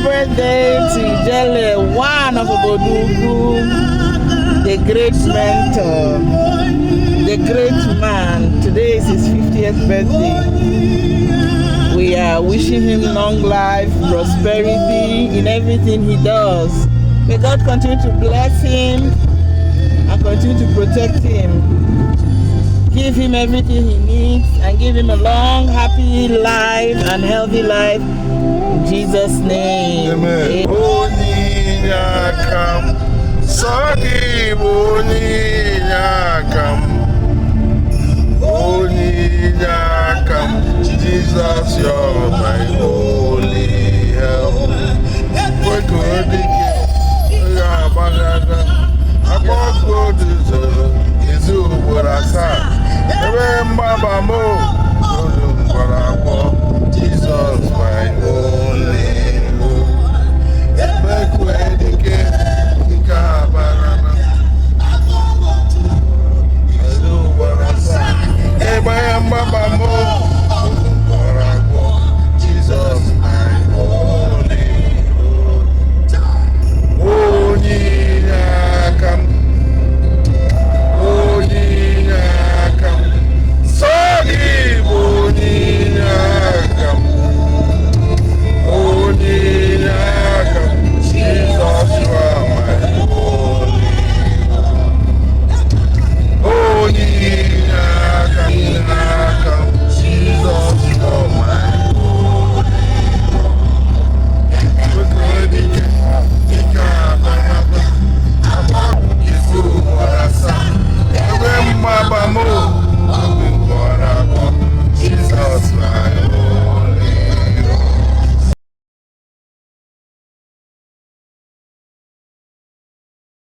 birthday to Ijele, one of Obodoukwu, the great mentor, the great man. Today is his 50th birthday. We are wishing him long life, prosperity in everything he does. May God continue to bless him and continue to protect him. Give him everything he needs and give him a long, happy life and healthy life. In Jesus' name. Amen. Onyeka, Sagi Onyeka, Onyeka, Jesus, you're my own.